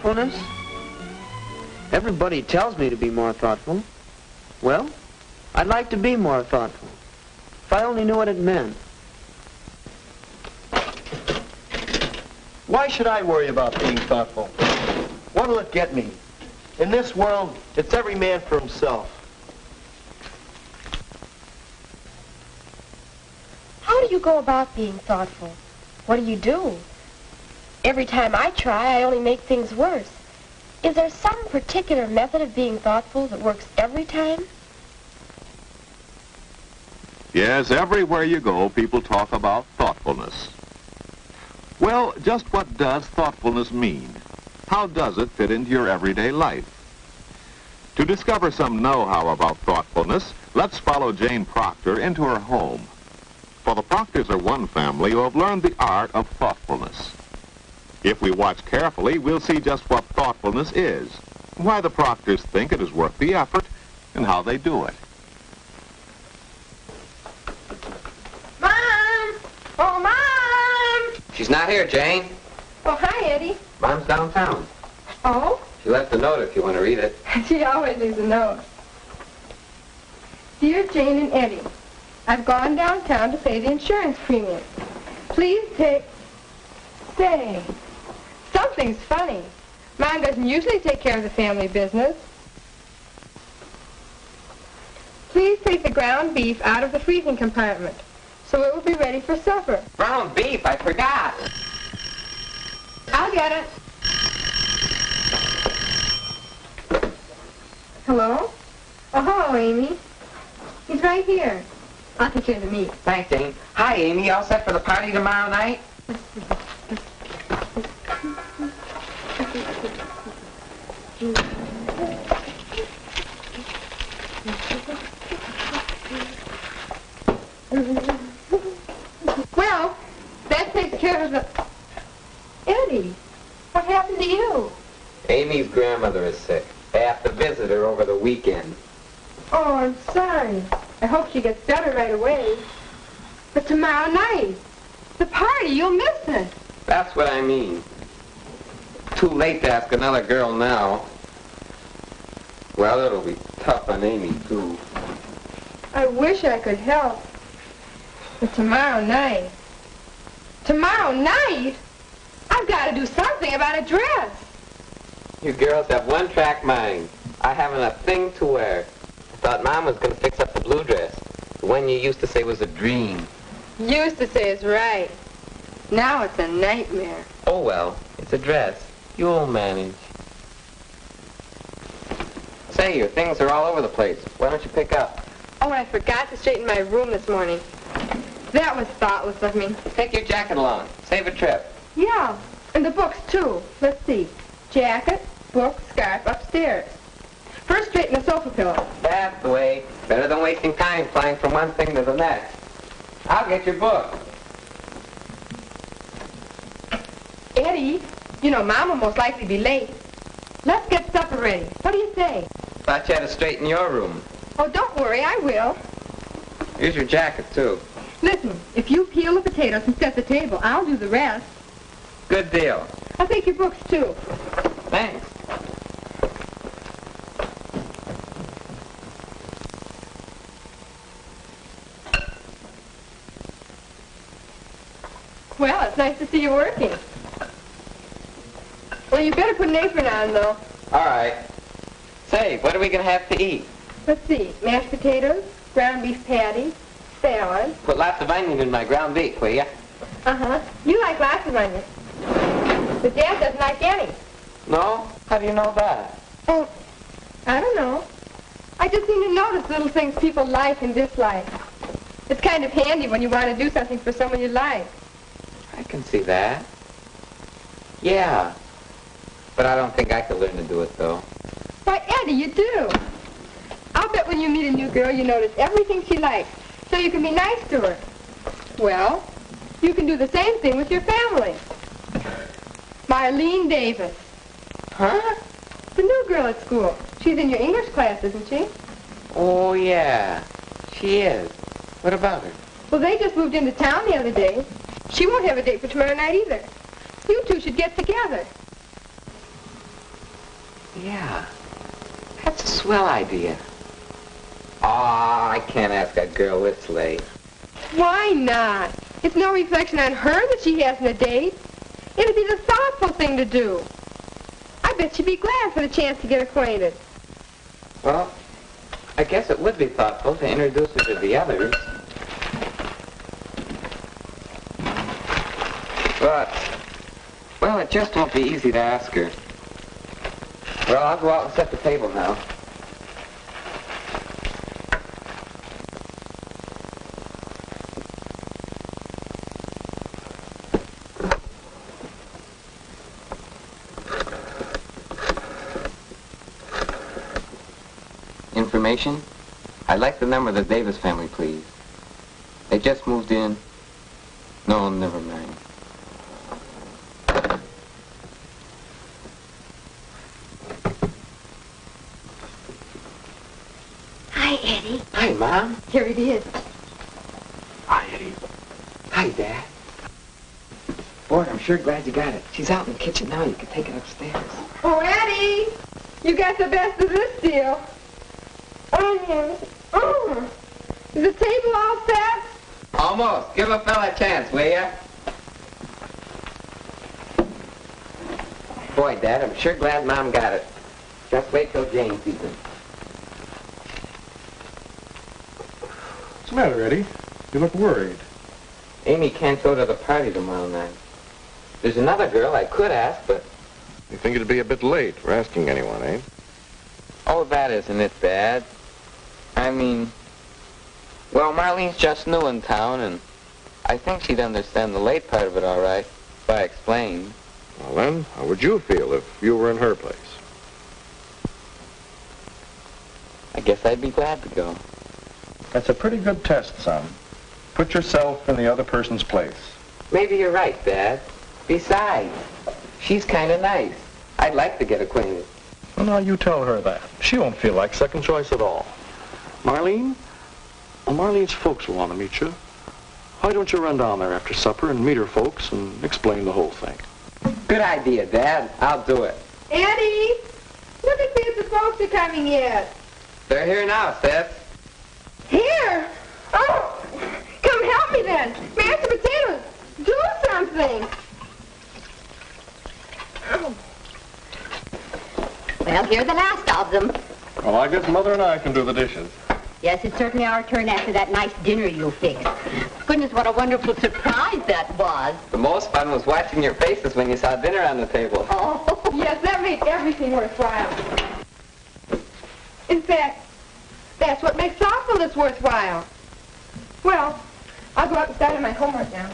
Thoughtfulness? Everybody tells me to be more thoughtful. Well, I'd like to be more thoughtful. If I only knew what it meant. Why should I worry about being thoughtful? What'll it get me? In this world, it's every man for himself. How do you go about being thoughtful? What do you do? Every time I try, I only make things worse. Is there some particular method of being thoughtful that works every time? Yes, everywhere you go, people talk about thoughtfulness. Well, just what does thoughtfulness mean? How does it fit into your everyday life? To discover some know-how about thoughtfulness, let's follow Jane Proctor into her home. For the Proctors are one family who have learned the art of thoughtfulness. If we watch carefully, we'll see just what thoughtfulness is, why the Proctors think it is worth the effort, and how they do it. Mom! Oh, Mom! She's not here, Jane. Oh, hi, Eddie. Mom's downtown. Oh? She left a note if you want to read it. She always leaves a note. Dear Jane and Eddie, I've gone downtown to pay the insurance premium. Please take... Say, something's funny. Mom doesn't usually take care of the family business. Please take the ground beef out of the freezing compartment so it will be ready for supper. Ground beef, I forgot. I'll get it. Hello? Oh, hello, Amy. He's right here. I'll take care of the meat. Thanks, Jane. Hi, Amy. All set for the party tomorrow night? Well, that takes care of the... Eddie, what happened to you? Amy's grandmother is sick. I have to visit her over the weekend. Oh, I'm sorry. I hope she gets better right away. But tomorrow night, the party, you'll miss it. That's what I mean. Too late to ask another girl now. Well, it'll be tough on Amy, too. I wish I could help. But tomorrow night... Tomorrow night? I've got to do something about a dress. You girls have one-track mind. I haven't a thing to wear. I thought Mom was going to fix up the blue dress. The one you used to say was a dream. Used to say it's right. Now it's a nightmare. Oh, well, it's a dress. You'll manage. Say, your things are all over the place. Why don't you pick up? Oh, and I forgot to straighten my room this morning. That was thoughtless of me. Take your jacket along. Save a trip. Yeah, and the books, too. Let's see. Jacket, book, scarf, upstairs. First straighten the sofa pillow. That's the way. Better than wasting time flying from one thing to the next. I'll get your book. Eddie, you know Mom will most likely be late. Let's get supper ready. What do you say? Thought you had to straighten your room. Oh, don't worry, I will. Here's your jacket, too. Listen, if you peel the potatoes and set the table, I'll do the rest. Good deal. I'll take your books, too. Thanks. Well, it's nice to see you working. Well, you better put an apron on, though. All right. Say, what are we going to have to eat? Let's see. Mashed potatoes, ground beef patty, salad. Put lots of onion in my ground beef, will ya? Uh-huh. You like lots of onions. But Dad doesn't like any. No? How do you know that? Oh, I don't know. I just seem to notice little things people like and dislike. It's kind of handy when you want to do something for someone you like. I can see that. Yeah. But I don't think I could learn to do it, though. Why, Eddie, you do. I'll bet when you meet a new girl, you notice everything she likes, so you can be nice to her. Well, you can do the same thing with your family. Marlene Davis. Huh? The new girl at school. She's in your English class, isn't she? Oh, yeah. She is. What about her? Well, they just moved into town the other day. She won't have a date for tomorrow night either. You two should get together. Yeah. That's a swell idea. Aw, I can't ask that girl this late. Why not? It's no reflection on her that she hasn't a date. It'd be the thoughtful thing to do. I bet she'd be glad for the chance to get acquainted. Well, I guess it would be thoughtful to introduce her to the others. But, well, it just won't be easy to ask her. Well, I'll go out and set the table now. Information? I'd like the number of the Davis family, please. They just moved in. No, never mind. Hi, Eddie. Hi, Mom. Here it is. Hi, Eddie. Hi, Dad. Boy, I'm sure glad you got it. She's out in the kitchen now. You can take it upstairs. Oh, Eddie, you got the best of this deal. Is the table all set? Almost. Give a fella a chance, will ya? Boy, Dad, I'm sure glad Mom got it. Just wait till Jane sees it. What's the matter, Eddie? You look worried. Amy can't go to the party tomorrow night. There's another girl I could ask, but... You think it'd be a bit late for asking anyone, eh? Oh, that isn't it, Dad. I mean... Well, Marlene's just new in town, and I think she'd understand the late part of it all right, if I explained. Well, then, how would you feel if you were in her place? I guess I'd be glad to go. That's a pretty good test, son. Put yourself in the other person's place. Maybe you're right, Dad. Besides, she's kind of nice. I'd like to get acquainted. Well, now you tell her that. She won't feel like second choice at all. Marlene? Well, Marlene's folks will want to meet you. Why don't you run down there after supper and meet her folks and explain the whole thing? Good idea, Dad. I'll do it. Eddie, look and see if the folks are coming yet. They're here now, Seth. Here? Oh, come help me then. Mash the potatoes. Do something. Oh. Well, you're the last of them. Well, I guess Mother and I can do the dishes. Yes, it's certainly our turn after that nice dinner you fixed. Goodness, what a wonderful surprise that was. The most fun was watching your faces when you saw dinner on the table. Oh. Yes, that made everything worthwhile. In fact, that's what makes thoughtfulness worthwhile. Well, I'll go out and start on my homework now.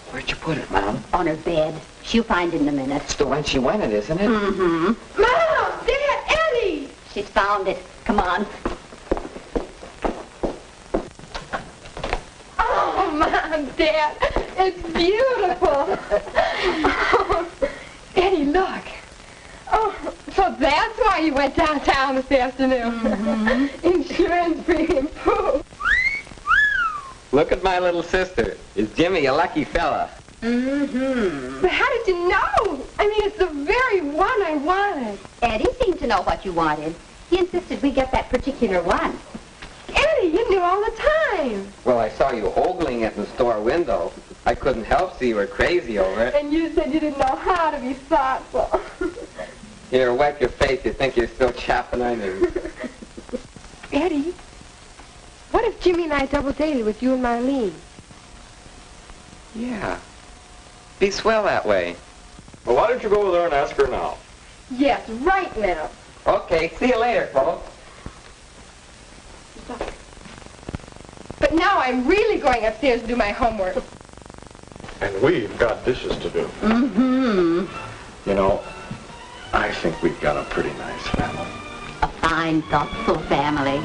Where'd you put it, Mom? On her bed. She'll find it in a minute. It's the one she wanted, isn't it? Mm-hmm. Mom! Dad! Eddie! She's found it. Come on. Oh, Mom, Dad, it's beautiful. Oh, Eddie, look. Oh, so that's why you went downtown this afternoon. Mm-hmm. Insurance premium food. Look at my little sister. Is Jimmy a lucky fella? Mm-hmm. But how did you know? I mean, it's the very one I wanted. Eddie seemed to know what you wanted. He insisted we get that particular one. Eddie, you knew all the time. Well, I saw you ogling it in the store window. I couldn't help see you were crazy over it. And you said you didn't know how to be thoughtful. Here, wipe your face. You think you're still chopping onions. Eddie, what if Jimmy and I double dated with you and Marlene? Yeah. Be swell that way. Well, why don't you go over there and ask her now? Yes, right now. Okay, see you later, folks. But now I'm really going upstairs to do my homework. And we've got dishes to do. Mm-hmm. You know, I think we've got a pretty nice family. A fine, thoughtful family.